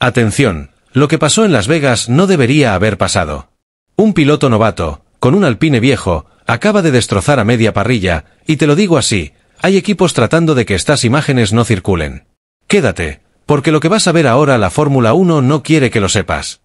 Atención, lo que pasó en Las Vegas no debería haber pasado. Un piloto novato, con un Alpine viejo, acaba de destrozar a media parrilla, y te lo digo así, hay equipos tratando de que estas imágenes no circulen. Quédate, porque lo que vas a ver ahora la Fórmula 1 no quiere que lo sepas.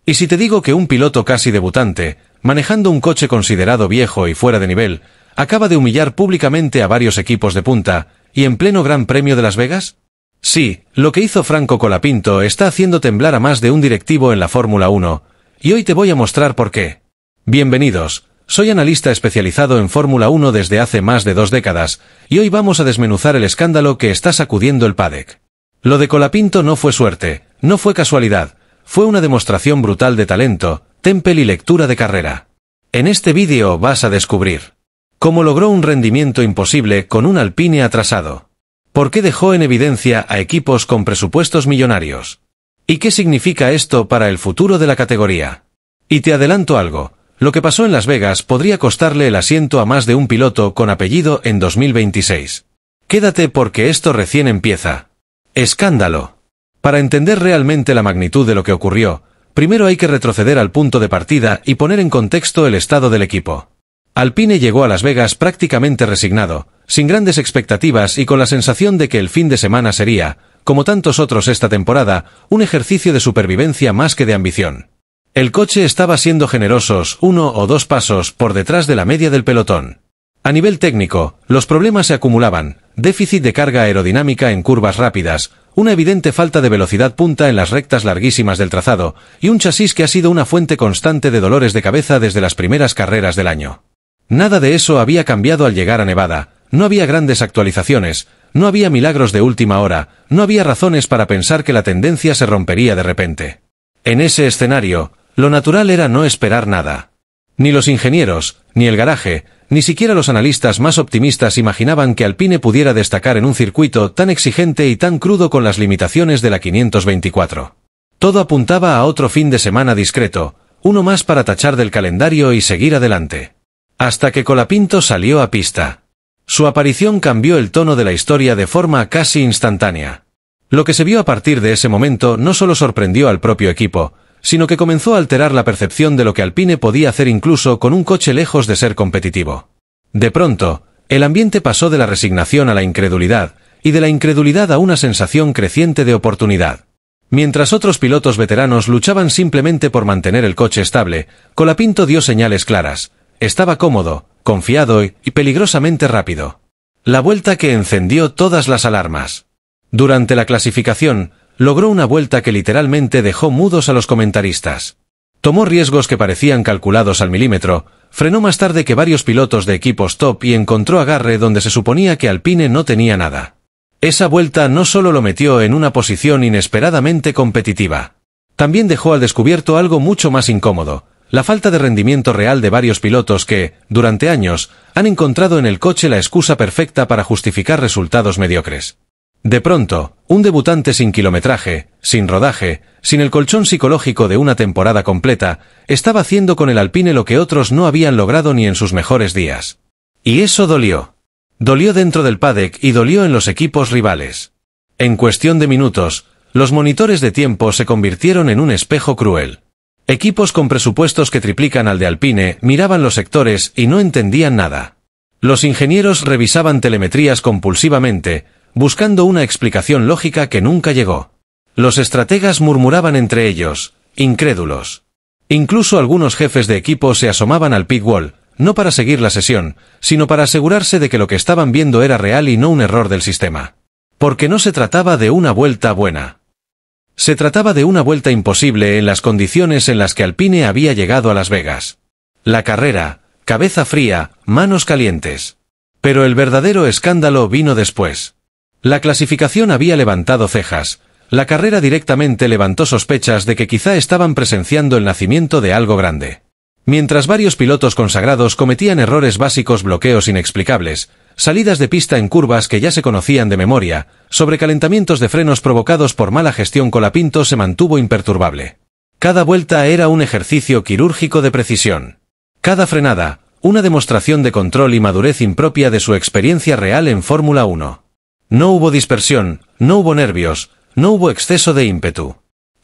Y si te digo que un piloto casi debutante, manejando un coche considerado viejo y fuera de nivel, acaba de humillar públicamente a varios equipos de punta, y en pleno Gran Premio de Las Vegas? Sí, lo que hizo Franco Colapinto está haciendo temblar a más de un directivo en la Fórmula 1, y hoy te voy a mostrar por qué. Bienvenidos, soy analista especializado en Fórmula 1 desde hace más de 2 décadas, y hoy vamos a desmenuzar el escándalo que está sacudiendo el paddock. Lo de Colapinto no fue suerte, no fue casualidad, fue una demostración brutal de talento, temple y lectura de carrera. En este vídeo vas a descubrir cómo logró un rendimiento imposible con un Alpine atrasado. ¿Por qué dejó en evidencia a equipos con presupuestos millonarios? ¿Y qué significa esto para el futuro de la categoría? Y te adelanto algo, lo que pasó en Las Vegas podría costarle el asiento a más de un piloto con apellido en 2026. Quédate porque esto recién empieza. Escándalo. Para entender realmente la magnitud de lo que ocurrió, primero hay que retroceder al punto de partida y poner en contexto el estado del equipo. Alpine llegó a Las Vegas prácticamente resignado, sin grandes expectativas y con la sensación de que el fin de semana sería, como tantos otros esta temporada, un ejercicio de supervivencia más que de ambición. El coche estaba siendo generosos 1 o 2 pasos por detrás de la media del pelotón. A nivel técnico, los problemas se acumulaban, déficit de carga aerodinámica en curvas rápidas, una evidente falta de velocidad punta en las rectas larguísimas del trazado, y un chasis que ha sido una fuente constante de dolores de cabeza desde las primeras carreras del año. Nada de eso había cambiado al llegar a Nevada, no había grandes actualizaciones, no había milagros de última hora, no había razones para pensar que la tendencia se rompería de repente. En ese escenario, lo natural era no esperar nada. Ni los ingenieros, ni el garaje, ni siquiera los analistas más optimistas imaginaban que Alpine pudiera destacar en un circuito tan exigente y tan crudo con las limitaciones de la 524. Todo apuntaba a otro fin de semana discreto, uno más para tachar del calendario y seguir adelante. Hasta que Colapinto salió a pista. Su aparición cambió el tono de la historia de forma casi instantánea. Lo que se vio a partir de ese momento no solo sorprendió al propio equipo, sino que comenzó a alterar la percepción de lo que Alpine podía hacer incluso con un coche lejos de ser competitivo. De pronto, el ambiente pasó de la resignación a la incredulidad, y de la incredulidad a una sensación creciente de oportunidad. Mientras otros pilotos veteranos luchaban simplemente por mantener el coche estable, Colapinto dio señales claras. Estaba cómodo, confiado y peligrosamente rápido. La vuelta que encendió todas las alarmas. Durante la clasificación, logró una vuelta que literalmente dejó mudos a los comentaristas. Tomó riesgos que parecían calculados al milímetro, frenó más tarde que varios pilotos de equipos top y encontró agarre donde se suponía que Alpine no tenía nada. Esa vuelta no solo lo metió en una posición inesperadamente competitiva. También dejó al descubierto algo mucho más incómodo. La falta de rendimiento real de varios pilotos que, durante años, han encontrado en el coche la excusa perfecta para justificar resultados mediocres. De pronto, un debutante sin kilometraje, sin rodaje, sin el colchón psicológico de una temporada completa, estaba haciendo con el Alpine lo que otros no habían logrado ni en sus mejores días. Y eso dolió. Dolió dentro del paddock y dolió en los equipos rivales. En cuestión de minutos, los monitores de tiempo se convirtieron en un espejo cruel. Equipos con presupuestos que triplican al de Alpine miraban los sectores y no entendían nada. Los ingenieros revisaban telemetrías compulsivamente, buscando una explicación lógica que nunca llegó. Los estrategas murmuraban entre ellos, incrédulos. Incluso algunos jefes de equipo se asomaban al pit wall, no para seguir la sesión, sino para asegurarse de que lo que estaban viendo era real y no un error del sistema. Porque no se trataba de una vuelta buena. Se trataba de una vuelta imposible en las condiciones en las que Alpine había llegado a Las Vegas. La carrera, cabeza fría, manos calientes. Pero el verdadero escándalo vino después. La clasificación había levantado cejas, la carrera directamente levantó sospechas de que quizá estaban presenciando el nacimiento de algo grande. Mientras varios pilotos consagrados cometían errores básicos, bloqueos inexplicables, salidas de pista en curvas que ya se conocían de memoria, sobrecalentamientos de frenos provocados por mala gestión, Colapinto se mantuvo imperturbable. Cada vuelta era un ejercicio quirúrgico de precisión. Cada frenada, una demostración de control y madurez impropia de su experiencia real en Fórmula 1. No hubo dispersión, no hubo nervios, no hubo exceso de ímpetu.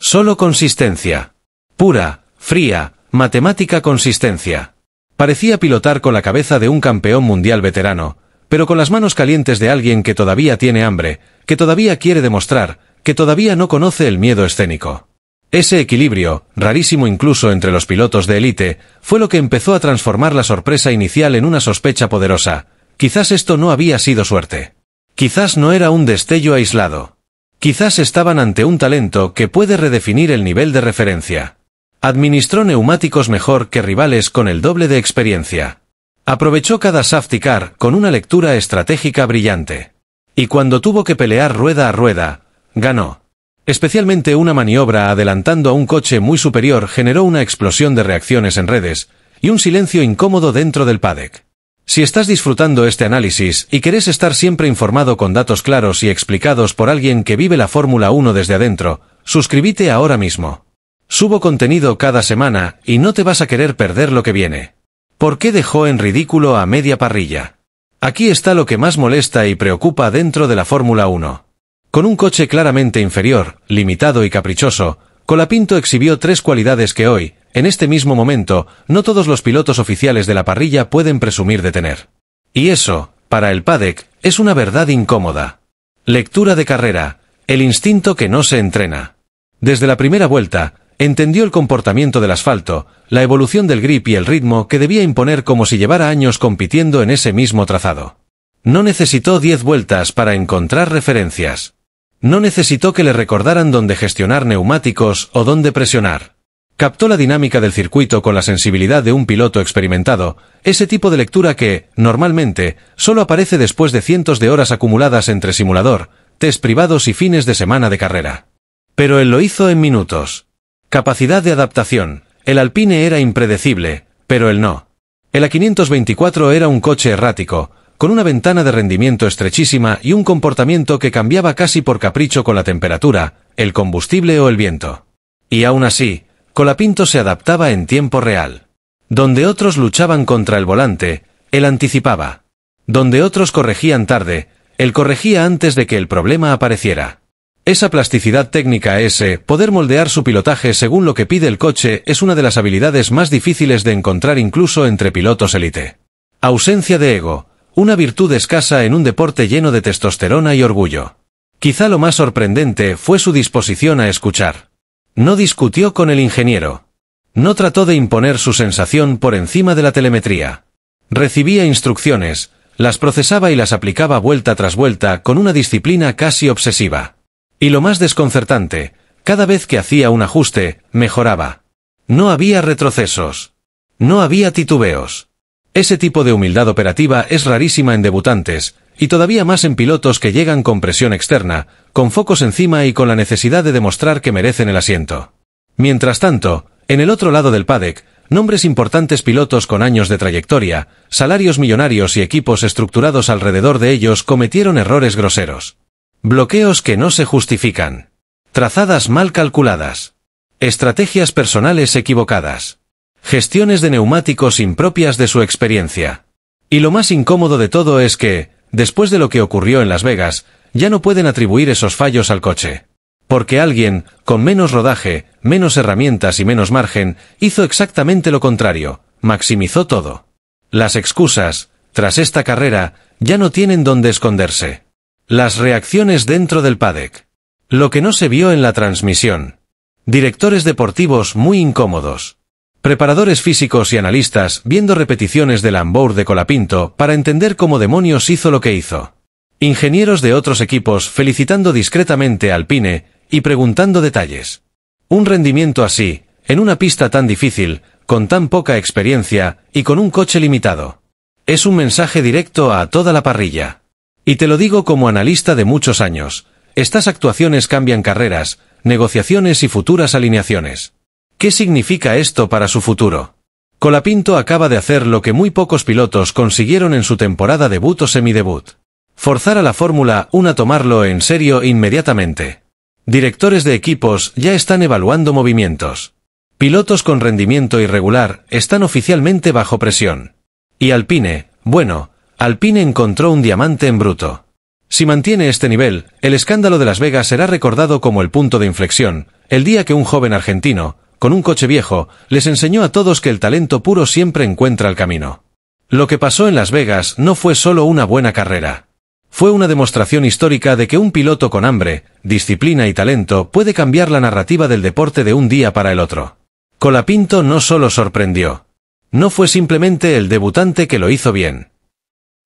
Solo consistencia. Pura, fría, matemática consistencia. Parecía pilotar con la cabeza de un campeón mundial veterano, pero con las manos calientes de alguien que todavía tiene hambre, que todavía quiere demostrar, que todavía no conoce el miedo escénico. Ese equilibrio, rarísimo incluso entre los pilotos de élite, fue lo que empezó a transformar la sorpresa inicial en una sospecha poderosa. Quizás esto no había sido suerte. Quizás no era un destello aislado. Quizás estaban ante un talento que puede redefinir el nivel de referencia. Administró neumáticos mejor que rivales con el doble de experiencia. Aprovechó cada safety car con una lectura estratégica brillante. Y cuando tuvo que pelear rueda a rueda, ganó. Especialmente una maniobra adelantando a un coche muy superior generó una explosión de reacciones en redes, y un silencio incómodo dentro del paddock. Si estás disfrutando este análisis y querés estar siempre informado con datos claros y explicados por alguien que vive la Fórmula 1 desde adentro, suscríbete ahora mismo. Subo contenido cada semana y no te vas a querer perder lo que viene. ¿Por qué dejó en ridículo a media parrilla? Aquí está lo que más molesta y preocupa dentro de la Fórmula 1. Con un coche claramente inferior, limitado y caprichoso, Colapinto exhibió 3 cualidades que hoy, en este mismo momento, no todos los pilotos oficiales de la parrilla pueden presumir de tener. Y eso, para el paddock, es una verdad incómoda. Lectura de carrera, el instinto que no se entrena. Desde la primera vuelta, entendió el comportamiento del asfalto, la evolución del grip y el ritmo que debía imponer como si llevara años compitiendo en ese mismo trazado. No necesitó 10 vueltas para encontrar referencias. No necesitó que le recordaran dónde gestionar neumáticos o dónde presionar. Captó la dinámica del circuito con la sensibilidad de un piloto experimentado, ese tipo de lectura que, normalmente, solo aparece después de cientos de horas acumuladas entre simulador, test privados y fines de semana de carrera. Pero él lo hizo en minutos. Capacidad de adaptación. El Alpine era impredecible, pero él no. El A524 era un coche errático, con una ventana de rendimiento estrechísima y un comportamiento que cambiaba casi por capricho con la temperatura, el combustible o el viento. Y aún así, Colapinto se adaptaba en tiempo real. Donde otros luchaban contra el volante, él anticipaba. Donde otros corregían tarde, él corregía antes de que el problema apareciera. Esa plasticidad técnica, ese poder moldear su pilotaje según lo que pide el coche, es una de las habilidades más difíciles de encontrar incluso entre pilotos élite. Ausencia de ego. Una virtud escasa en un deporte lleno de testosterona y orgullo. Quizá lo más sorprendente fue su disposición a escuchar. No discutió con el ingeniero. No trató de imponer su sensación por encima de la telemetría. Recibía instrucciones, las procesaba y las aplicaba vuelta tras vuelta con una disciplina casi obsesiva. Y lo más desconcertante, cada vez que hacía un ajuste, mejoraba. No había retrocesos. No había titubeos. Ese tipo de humildad operativa es rarísima en debutantes, y todavía más en pilotos que llegan con presión externa, con focos encima y con la necesidad de demostrar que merecen el asiento. Mientras tanto, en el otro lado del paddock, nombres importantes pilotos con años de trayectoria, salarios millonarios y equipos estructurados alrededor de ellos cometieron errores groseros. Bloqueos que no se justifican. Trazadas mal calculadas. Estrategias personales equivocadas. Gestiones de neumáticos impropias de su experiencia. Y lo más incómodo de todo es que, después de lo que ocurrió en Las Vegas, ya no pueden atribuir esos fallos al coche. Porque alguien, con menos rodaje, menos herramientas y menos margen, hizo exactamente lo contrario, maximizó todo. Las excusas, tras esta carrera, ya no tienen dónde esconderse. Las reacciones dentro del paddock. Lo que no se vio en la transmisión. Directores deportivos muy incómodos. Preparadores físicos y analistas viendo repeticiones del onboard de Colapinto para entender cómo demonios hizo lo que hizo. Ingenieros de otros equipos felicitando discretamente a Alpine y preguntando detalles. Un rendimiento así, en una pista tan difícil, con tan poca experiencia y con un coche limitado. Es un mensaje directo a toda la parrilla. Y te lo digo como analista de muchos años. Estas actuaciones cambian carreras, negociaciones y futuras alineaciones. ¿Qué significa esto para su futuro? Colapinto acaba de hacer lo que muy pocos pilotos consiguieron en su temporada debut o semidebut. Forzar a la Fórmula 1 a tomarlo en serio inmediatamente. Directores de equipos ya están evaluando movimientos. Pilotos con rendimiento irregular están oficialmente bajo presión. Y Alpine, bueno, Alpine encontró un diamante en bruto. Si mantiene este nivel, el escándalo de Las Vegas será recordado como el punto de inflexión, el día que un joven argentino, con un coche viejo, les enseñó a todos que el talento puro siempre encuentra el camino. Lo que pasó en Las Vegas no fue solo una buena carrera. Fue una demostración histórica de que un piloto con hambre, disciplina y talento puede cambiar la narrativa del deporte de un día para el otro. Colapinto no solo sorprendió. No fue simplemente el debutante que lo hizo bien.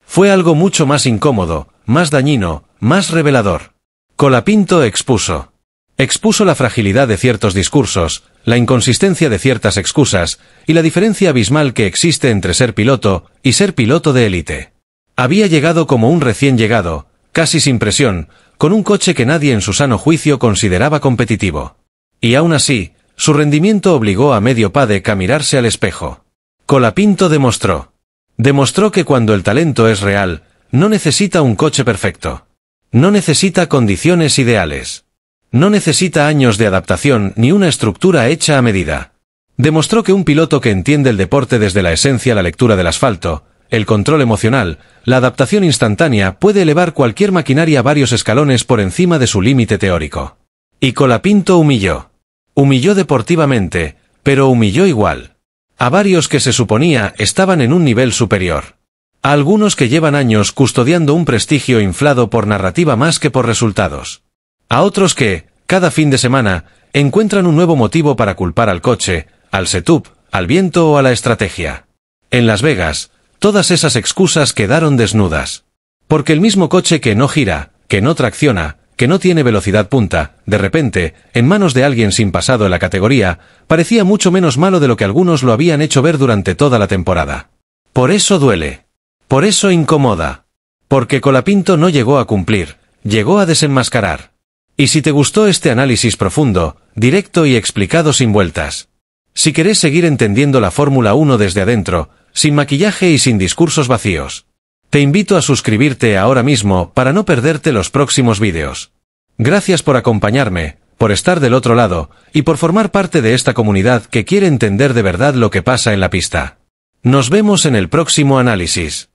Fue algo mucho más incómodo, más dañino, más revelador. Colapinto expuso la fragilidad de ciertos discursos, la inconsistencia de ciertas excusas, y la diferencia abismal que existe entre ser piloto y ser piloto de élite. Había llegado como un recién llegado, casi sin presión, con un coche que nadie en su sano juicio consideraba competitivo. Y aún así, su rendimiento obligó a medio paddock a mirarse al espejo. Colapinto demostró que cuando el talento es real, no necesita un coche perfecto. No necesita condiciones ideales. No necesita años de adaptación ni una estructura hecha a medida. Demostró que un piloto que entiende el deporte desde la esencia, la lectura del asfalto, el control emocional, la adaptación instantánea, puede elevar cualquier maquinaria varios escalones por encima de su límite teórico. Y Colapinto humilló. Humilló deportivamente, pero humilló igual. A varios que se suponía estaban en un nivel superior. A algunos que llevan años custodiando un prestigio inflado por narrativa más que por resultados. A otros que, cada fin de semana, encuentran un nuevo motivo para culpar al coche, al setup, al viento o a la estrategia. En Las Vegas, todas esas excusas quedaron desnudas. Porque el mismo coche que no gira, que no tracciona, que no tiene velocidad punta, de repente, en manos de alguien sin pasado en la categoría, parecía mucho menos malo de lo que algunos lo habían hecho ver durante toda la temporada. Por eso duele. Por eso incomoda. Porque Colapinto no llegó a cumplir, llegó a desenmascarar. Y si te gustó este análisis profundo, directo y explicado sin vueltas. Si querés seguir entendiendo la Fórmula 1 desde adentro, sin maquillaje y sin discursos vacíos, te invito a suscribirte ahora mismo para no perderte los próximos vídeos. Gracias por acompañarme, por estar del otro lado, y por formar parte de esta comunidad que quiere entender de verdad lo que pasa en la pista. Nos vemos en el próximo análisis.